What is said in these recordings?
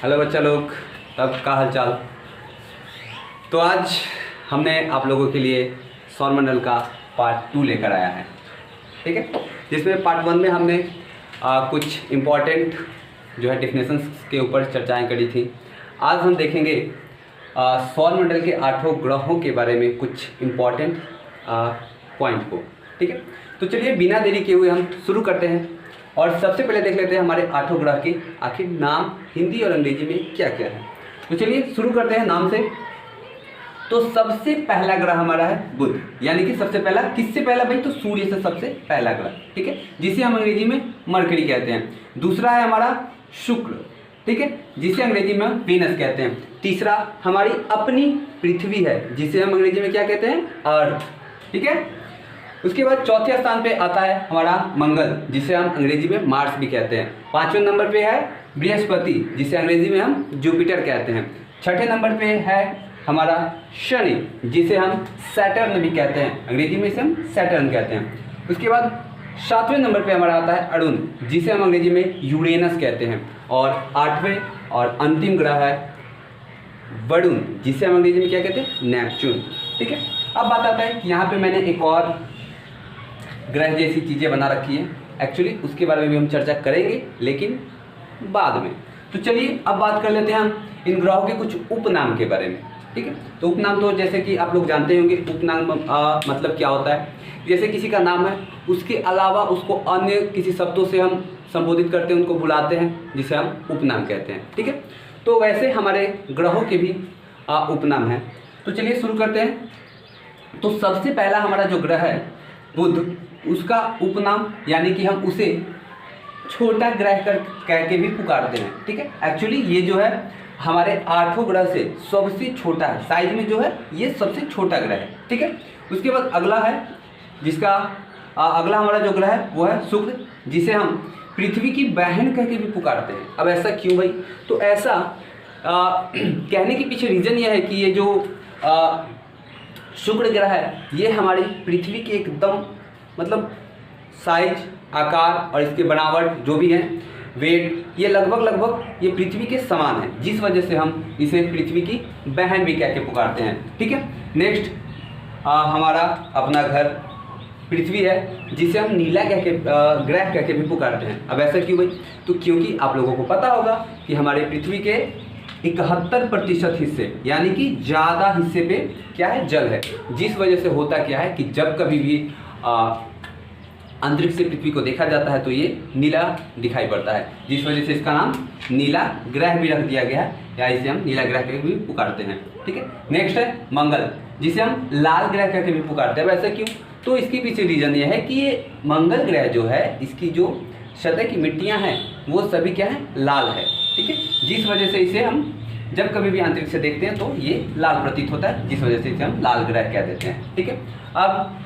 Hello बच्चा लोग, तब का हाल चाल। तो आज हमने आप लोगों के लिए सौरमंडल का पार्ट 2 लेकर आया है, ठीक है। जिसमें पार्ट 1 में हमने कुछ इम्पॉर्टेंट जो है डेफिनेशंस के ऊपर चर्चाएं करी थी। आज हम देखेंगे सौरमंडल के 8 ग्रहों के बारे में कुछ इम्पॉर्टेंट पॉइंट को, ठीक है। तो चलिए बिना देरी किए हुए हम शुरू करते हैं और सबसे पहले देख लेते हैं हमारे 8 ग्रह के आखिर नाम हिंदी और अंग्रेजी में क्या क्या है। तो चलिए शुरू करते हैं नाम से। तो सबसे पहला ग्रह हमारा है बुध, यानी कि सबसे पहला किससे पहला भाई, तो सूर्य से सबसे पहला ग्रह, ठीक है, जिसे हम अंग्रेजी में मरकरी कहते हैं। दूसरा है हमारा शुक्र, ठीक है, जिसे अंग्रेजी में वीनस कहते हैं। तीसरा हमारी अपनी पृथ्वी है, जिसे हम अंग्रेजी में क्या कहते हैं, अर्थ, ठीक है। उसके बाद चौथे स्थान पे आता है हमारा मंगल, जिसे हम अंग्रेजी में मार्स भी कहते हैं। 5वें नंबर पे है बृहस्पति, जिसे अंग्रेजी में हम जुपिटर कहते हैं। 6ठे नंबर पे है हमारा शनि, जिसे हम सैटर्न भी कहते हैं, अंग्रेजी में इसे हम सैटर्न कहते हैं। उसके बाद 7वें नंबर पे हमारा आता है अरुण, जिसे हम अंग्रेजी में यूरेनस कहते हैं। और 8वें और अंतिम ग्रह है वरुण, जिसे हम अंग्रेजी में क्या कहते हैं, नेपच्यून, ठीक है। अब बात आता है कि यहाँ पे मैंने एक और ग्रह जैसी चीज़ें बना रखी है, एक्चुअली उसके बारे में भी हम चर्चा करेंगे लेकिन बाद में। तो चलिए अब बात कर लेते हैं हम इन ग्रहों के कुछ उपनाम के बारे में, ठीक है। तो उपनाम तो जैसे कि आप लोग जानते होंगे उपनाम मतलब क्या होता है। जैसे किसी का नाम है, उसके अलावा उसको अन्य किसी शब्दों से हम संबोधित करते हैं, उनको बुलाते हैं, जिसे हम उपनाम कहते हैं, ठीक है। तो वैसे हमारे ग्रहों के भी उपनाम हैं। तो चलिए शुरू करते हैं। तो सबसे पहला हमारा जो ग्रह है बुध, उसका उपनाम यानी कि हम उसे छोटा ग्रह कह के भी पुकारते हैं, ठीक है। एक्चुअली ये जो है हमारे 8 ग्रह से सबसे छोटा है, साइज में जो है ये सबसे छोटा ग्रह है, ठीक है। उसके बाद अगला है जिसका अगला हमारा जो ग्रह है वो है शुक्र, जिसे हम पृथ्वी की बहन कह के भी पुकारते हैं। अब ऐसा क्यों भाई, तो ऐसा कहने के पीछे रीज़न ये है कि ये जो शुक्र ग्रह है ये हमारी पृथ्वी के एकदम मतलब साइज, आकार और इसके बनावट जो भी है, वेट, ये लगभग ये पृथ्वी के समान है, जिस वजह से हम इसे पृथ्वी की बहन भी कह के पुकारते हैं, ठीक है। नेक्स्ट हमारा अपना घर पृथ्वी है, जिसे हम नीला कह के ग्रह कह के भी पुकारते हैं। अब ऐसा क्यों भाई, तो क्योंकि आप लोगों को पता होगा कि हमारे पृथ्वी के 71% हिस्से यानी कि ज़्यादा हिस्से पे क्या है, जल है, जिस वजह से होता क्या है कि जब कभी भी अंतरिक्ष से पृथ्वी को देखा जाता है तो ये नीला दिखाई पड़ता है, जिस वजह से इसका नाम नीला ग्रह भी रख दिया गया है, या इसे हम नीला ग्रह कह के भी पुकारते हैं, ठीक है। नेक्स्ट है मंगल, जिसे हम लाल ग्रह कह के भी पुकारते हैं। वैसे क्यों, तो इसके पीछे रीजन ये है कि ये मंगल ग्रह जो है इसकी जो सतह की मिट्टियाँ हैं वो सभी क्या है, लाल है, ठीक है, जिस वजह से इसे हम जब कभी भी अंतरिक्ष से देखते हैं तो ये लाल प्रतीत होता है, जिस वजह से इसे हम लाल ग्रह कह देते हैं, ठीक है। अब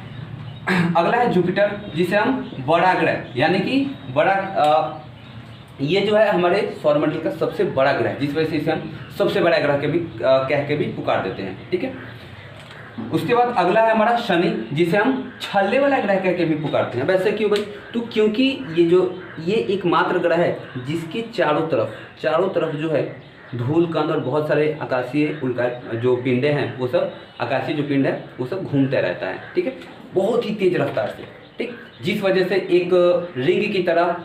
अगला है जुपिटर, जिसे हम बड़ा ग्रह यानी कि बड़ा ये जो है हमारे सौरमंडल का सबसे बड़ा ग्रह, जिस वजह से इसे हम सबसे बड़ा ग्रह के भी कह के भी पुकार देते हैं, ठीक है। उसके बाद अगला है हमारा शनि, जिसे हम छल्ले वाला ग्रह कह के भी पुकारते हैं। वैसे क्यों भाई, तो क्योंकि ये एकमात्र ग्रह है जिसके चारों तरफ जो है धूल कण और बहुत सारे आकाशीय उल्का जो पिंडे हैं वो सब आकाशीय जो पिंड है वो सब घूमते रहता है, ठीक है, बहुत ही तेज रफ्तार से, ठीक, जिस वजह से एक रिंग की तरह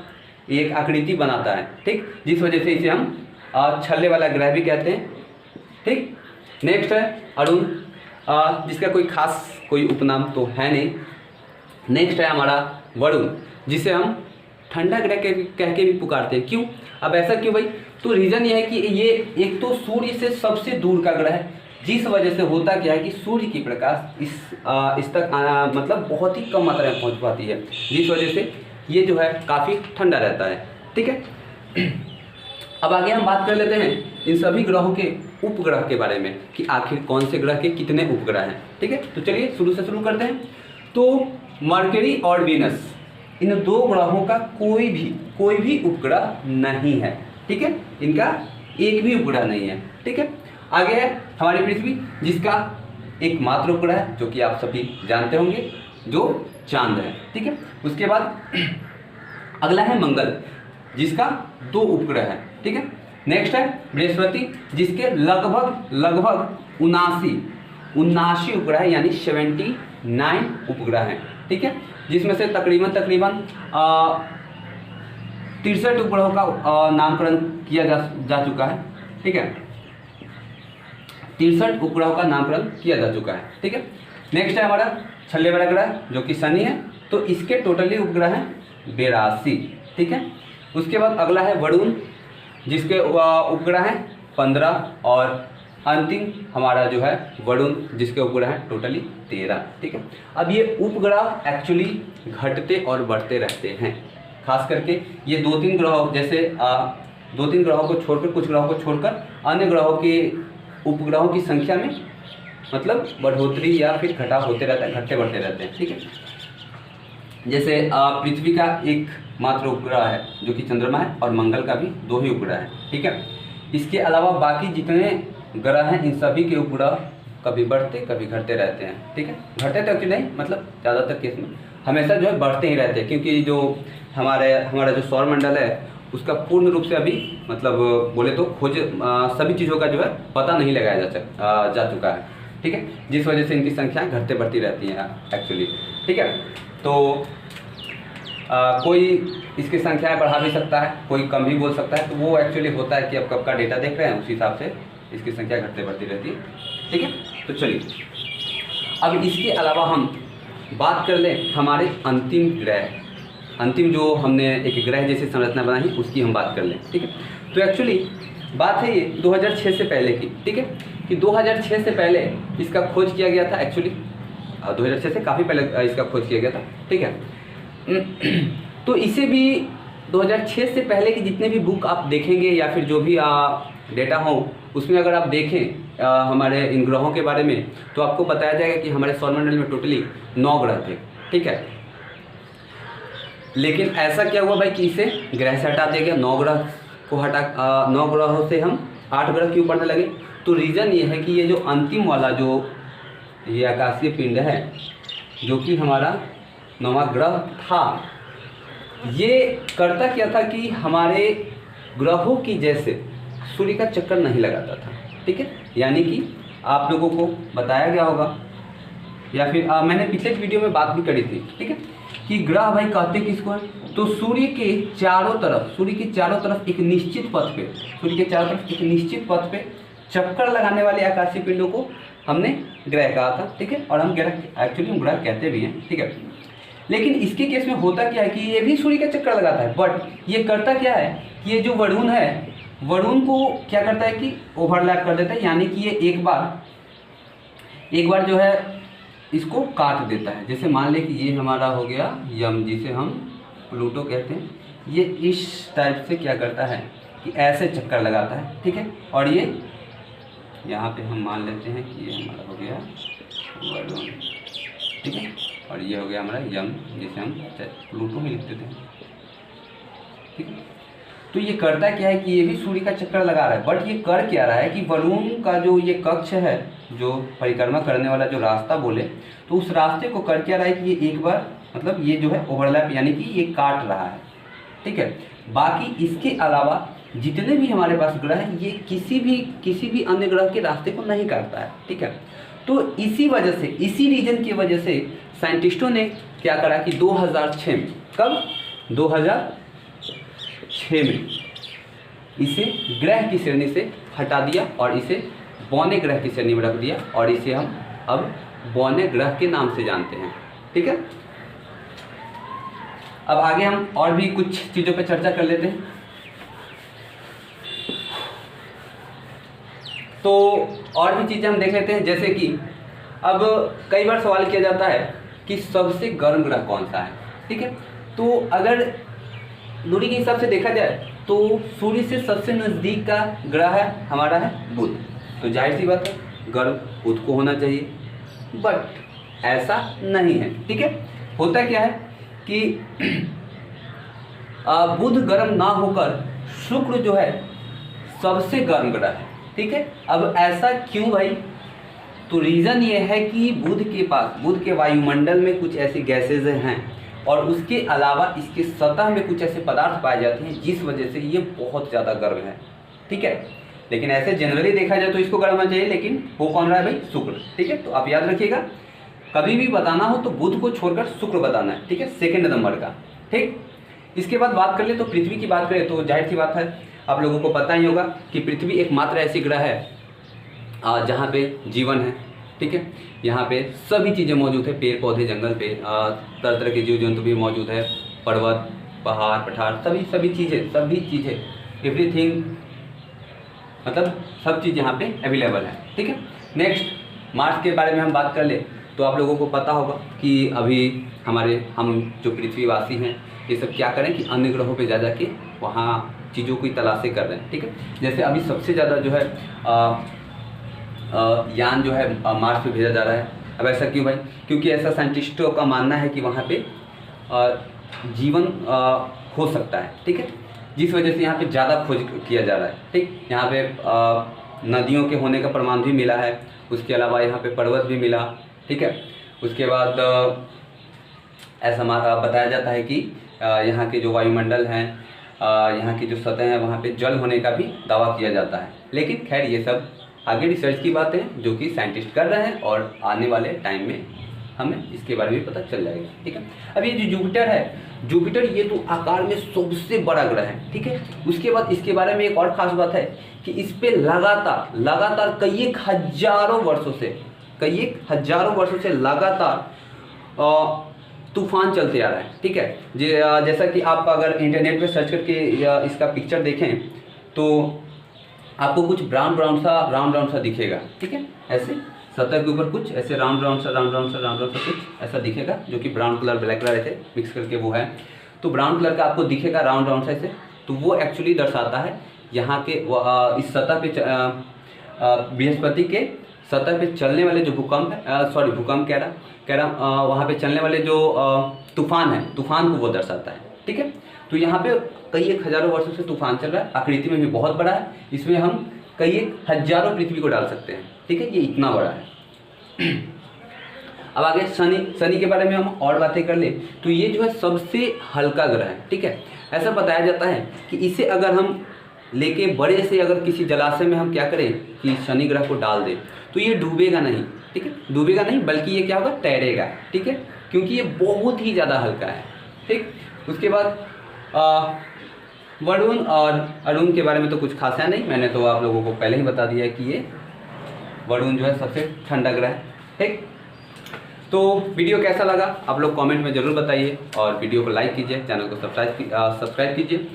एक आकृति बनाता है, ठीक, जिस वजह से इसे हम छल्ले वाला ग्रह भी कहते हैं, ठीक। नेक्स्ट है अरुण, जिसका कोई उपनाम तो है नहीं। नेक्स्ट है हमारा वरुण, जिसे हम ठंडा ग्रह कह के भी पुकारते हैं। क्यों, अब ऐसा क्यों भाई, तो रीज़न ये है कि ये एक तो सूर्य से सबसे दूर का ग्रह है, जिस वजह से होता क्या है कि सूर्य की प्रकाश इस तक मतलब बहुत ही कम मात्रा में पहुंच पाती है, जिस वजह से ये जो है काफ़ी ठंडा रहता है, ठीक है। अब आगे हम बात कर लेते हैं इन सभी ग्रहों के उपग्रह के बारे में कि आखिर कौन से ग्रह के कितने उपग्रह हैं, ठीक है। तो चलिए शुरू से शुरू करते हैं। तो मरकरी और वीनस, इन 2 ग्रहों का कोई भी उपग्रह नहीं है, ठीक है, इनका एक भी उपग्रह नहीं है, ठीक है। आगे है हमारी पृथ्वी, जिसका एकमात्र उपग्रह है जो कि आप सभी जानते होंगे, जो चांद है, ठीक है। उसके बाद अगला है मंगल, जिसका 2 उपग्रह है, ठीक है। नेक्स्ट है बृहस्पति, जिसके लगभग 79 उपग्रह यानी 79 उपग्रह हैं, ठीक है, जिसमें से तकरीबन 63 उपग्रहों का नामकरण किया जा चुका है, ठीक है, 63 उपग्रहों का नामकरण किया जा चुका है, ठीक है। नेक्स्ट है हमारा छल्ले बड़ा ग्रह जो कि शनि है, तो इसके टोटली उपग्रह हैं 82, ठीक है। उसके बाद अगला है वरुण, जिसके उपग्रह हैं 15, और अंतिम हमारा जो है वरुण, जिसके उपग्रह हैं टोटली 13, ठीक है। अब ये उपग्रह एक्चुअली घटते और बढ़ते रहते हैं, खास करके ये 2-3 ग्रहों, जैसे 2-3 ग्रहों को छोड़कर, कुछ ग्रहों को छोड़कर अन्य ग्रहों के उपग्रहों की संख्या में मतलब बढ़ोतरी या फिर घटाव होते रहता है, घटते बढ़ते रहते हैं, ठीक है। जैसे पृथ्वी का एक मात्र उपग्रह है जो कि चंद्रमा है, और मंगल का भी 2 ही उपग्रह है, ठीक है। इसके अलावा बाकी जितने ग्रह हैं इन सभी के उपग्रह कभी बढ़ते कभी घटते रहते हैं, ठीक है। घटते तो एक्चुअली नहीं, मतलब ज़्यादातर केस में हमेशा जो है बढ़ते ही रहते हैं, क्योंकि जो हमारा जो सौर मंडल है उसका पूर्ण रूप से अभी मतलब बोले तो खोज सभी चीज़ों का जो है पता नहीं लगाया जा चुका है, ठीक है, जिस वजह से इनकी संख्याएं घटते बढ़ती रहती हैं एक्चुअली, ठीक है। तो कोई इसकी संख्याएं बढ़ा भी सकता है, कोई कम भी बोल सकता है, तो वो एक्चुअली होता है कि अब कब का डेटा देख रहे हैं उस हिसाब से इसकी संख्या घटते बढ़ती रहती है, ठीक है। तो चलिए अब इसके अलावा हम बात कर लें हमारे अंतिम ग्रह, अंतिम जो हमने एक ग्रह जैसी संरचना बनाई उसकी हम बात कर लें, ठीक है। तो एक्चुअली बात है ये 2006 से पहले की, ठीक है, कि 2006 से पहले इसका खोज किया गया था, एक्चुअली 2006 से काफ़ी पहले इसका खोज किया गया था, ठीक है। तो इसे भी 2006 से पहले की जितने भी बुक आप देखेंगे या फिर जो भी डेटा हो उसमें अगर आप देखें हमारे इन ग्रहों के बारे में, तो आपको बताया जाएगा कि हमारे सौरमंडल में टोटली 9 ग्रह थे, ठीक है। लेकिन ऐसा क्या हुआ भाई कि इसे ग्रह से हटा दिया गया, 9 ग्रह को हटा 9 ग्रहों से हम 8 ग्रह क्यों पढ़ने लगे? तो रीज़न ये है कि ये जो अंतिम वाला जो ये आकाशीय पिंड है जो कि हमारा 9वां ग्रह था, ये करता क्या था कि हमारे ग्रहों की जैसे सूर्य का चक्कर नहीं लगाता था, ठीक है। यानी कि आप लोगों को बताया गया होगा या फिर मैंने पिछले वीडियो में बात भी करी थी, ठीक है, कि ग्रह भाई कहते किसको है? तो सूर्य के चारों तरफ एक निश्चित पथ पे, सूर्य के चारों तरफ एक निश्चित पथ पे चक्कर लगाने वाले आकाशीय पिंडों को हमने ग्रह कहा था, ठीक है। और हम ग्रह एक्चुअली हम ग्रह कहते भी हैं, ठीक है। लेकिन इसके केस में होता क्या है कि ये भी सूर्य का चक्कर लगाता है, बट ये करता क्या है कि ये जो वरुण है, वरुण को क्या करता है कि ओवरलैप कर देता है, यानी कि ये एक बार जो है इसको काट देता है। जैसे मान ले कि ये हमारा हो गया यम, जिसे हम प्लूटो कहते हैं, ये इस टाइप से क्या करता है कि ऐसे चक्कर लगाता है, ठीक है। और ये यहाँ पे हम मान लेते हैं कि ये हमारा हो गया वरुण, ठीक है, और ये हो गया हमारा यम, जिसे हम प्लूटो में लिख देते हैं, ठीक है। तो ये करता क्या है कि ये भी सूर्य का चक्कर लगा रहा है, बट ये कर क्या रहा है कि वरुण का जो ये कक्ष है, जो परिक्रमा करने वाला जो रास्ता बोले, तो उस रास्ते को कर क्या रहा है कि ये एक बार मतलब ये जो है ओवरलैप यानी कि ये काट रहा है, ठीक है। बाकी इसके अलावा जितने भी हमारे पास ग्रह हैं ये किसी भी अन्य ग्रह के रास्ते को नहीं काटता है, ठीक है। तो इसी वजह से, इसी रीजन की वजह से साइंटिस्टों ने क्या करा कि 2006 में, कब 2006 में इसे ग्रह की श्रेणी से हटा दिया और इसे बौने ग्रह की श्रेणी में रख दिया, और इसे हम अब बौने ग्रह के नाम से जानते हैं, ठीक है। अब आगे हम और भी कुछ चीज़ों पर चर्चा कर लेते हैं। तो और भी चीज़ें हम देख लेते हैं, जैसे कि अब कई बार सवाल किया जाता है कि सबसे गर्म ग्रह कौन सा है, ठीक है। तो अगर दूरी के हिसाब से देखा जाए तो सूर्य से सबसे नज़दीक का ग्रह है हमारा है बुध, तो जाहिर सी बात है गर्म बुध को होना चाहिए, बट ऐसा नहीं है, ठीक है। होता क्या है कि बुध गर्म ना होकर शुक्र जो है सबसे गर्म ग्रह है, ठीक है। अब ऐसा क्यों भाई? तो रीज़न ये है कि बुध के वायुमंडल में कुछ ऐसी गैसेज हैं और उसके अलावा इसके सतह में कुछ ऐसे पदार्थ पाए जाते हैं जिस वजह से ये बहुत ज़्यादा गर्म है, ठीक है। लेकिन ऐसे जनरली देखा जाए तो इसको गढ़ होना चाहिए, लेकिन वो कौन रहा है भाई? शुक्र, ठीक है। तो आप याद रखिएगा, कभी भी बताना हो तो बुध को छोड़कर शुक्र बताना है, ठीक है, सेकेंड नंबर का, ठीक। इसके बाद बात कर ले तो पृथ्वी की बात करें तो जाहिर सी बात है, आप लोगों को पता ही होगा कि पृथ्वी एकमात्र ऐसी ग्रह है जहाँ पे जीवन है, ठीक है। यहाँ पे सभी चीज़ें मौजूद है, पेड़ पौधे, जंगल पे तरह तरह के जीव जंतु भी मौजूद है, पर्वत, पहाड़, पठार, सभी चीज़ें एवरीथिंग, मतलब सब चीज़ यहाँ पे अवेलेबल है, ठीक है। नेक्स्ट मार्स के बारे में हम बात कर ले तो आप लोगों को पता होगा कि अभी हम जो पृथ्वीवासी हैं ये सब क्या करें कि अन्य ग्रहों पे जा के वहाँ चीज़ों की तलाशें कर रहे हैं, ठीक है। जैसे अभी सबसे ज़्यादा जो है यान जो है मार्स पे भेजा जा रहा है। अब ऐसा क्यों भाई? क्योंकि ऐसा साइंटिस्टों का मानना है कि वहाँ पे जीवन हो सकता है, ठीक है, जिस वजह से यहाँ पे ज़्यादा खोज किया जा रहा है, ठीक। यहाँ पे नदियों के होने का प्रमाण भी मिला है, उसके अलावा यहाँ पे पर्वत भी मिला, ठीक है। उसके बाद ऐसा बताया जाता है कि यहाँ के जो वायुमंडल हैं, यहाँ की जो सतह है, वहाँ पे जल होने का भी दावा किया जाता है। लेकिन खैर ये सब आगे रिसर्च की बातें हैं जो कि साइंटिस्ट कर रहे हैं और आने वाले टाइम में हमें इसके बारे में पता चल जाएगा, ठीक है। अब ये जो जुपिटर है, जुपिटर ये तो आकार में सबसे बड़ा ग्रह है, ठीक है। उसके बाद इसके बारे में एक और ख़ास बात है कि इस पर लगातार कई हजारों वर्षों से लगातार तूफान चलते आ रहा है, ठीक है। जैसा कि आप अगर इंटरनेट पे सर्च करके इसका पिक्चर देखें तो आपको कुछ राउंड सा दिखेगा, ठीक है। ऐसे सतह के ऊपर कुछ ऐसे राउंड सा कुछ ऐसा दिखेगा, जो कि ब्राउन कलर ब्लैक कलर ऐसे मिक्स करके वो है। तो ब्राउन कलर का आपको दिखेगा राउंड सा ऐसे, तो वो एक्चुअली दर्शाता है यहाँ के इस सतह पे बृहस्पति के सतह पे चलने वाले जो भूकंप कह रहा वहाँ पे चलने वाले जो तूफान को वो दर्शाता है, ठीक है। तो यहाँ पे कई एक हजारों वर्षों से तूफान चल रहा है, आकृति में भी बहुत बड़ा है, इसमें हम कई एक हजारों पृथ्वी को डाल सकते हैं, ठीक है, ये इतना बड़ा है। अब आगे शनि के बारे में हम और बातें कर ले तो ये जो है सबसे हल्का ग्रह है, ठीक है। ऐसा बताया जाता है कि इसे अगर हम लेके बड़े से अगर किसी जलाशय में हम क्या करें कि शनि ग्रह को डाल दें तो ये डूबेगा नहीं, ठीक है, डूबेगा नहीं, बल्कि ये क्या होगा, तैरेगा, ठीक है, क्योंकि ये बहुत ही ज़्यादा हल्का है, ठीक। उसके बाद वरुण और अरुण के बारे में तो कुछ खास है नहीं, मैंने तो आप लोगों को पहले ही बता दिया है कि ये वरुण जो है सबसे ठंडा ग्रह है, ठीक। तो वीडियो कैसा लगा आप लोग कमेंट में ज़रूर बताइए और वीडियो को लाइक कीजिए, चैनल को सब्सक्राइब कीजिए।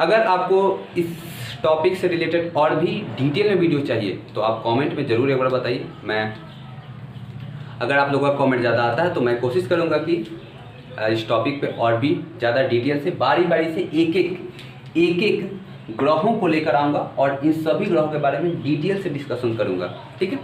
अगर आपको इस टॉपिक से रिलेटेड और भी डिटेल में वीडियो चाहिए तो आप कमेंट में ज़रूर एक बार बताइए। अगर आप लोगों का कमेंट ज़्यादा आता है तो मैं कोशिश करूँगा कि इस टॉपिक पे और भी ज़्यादा डिटेल से बारी से एक ग्रहों को लेकर आऊँगा और इन सभी ग्रहों के बारे में डिटेल से डिस्कशन करूँगा, ठीक है।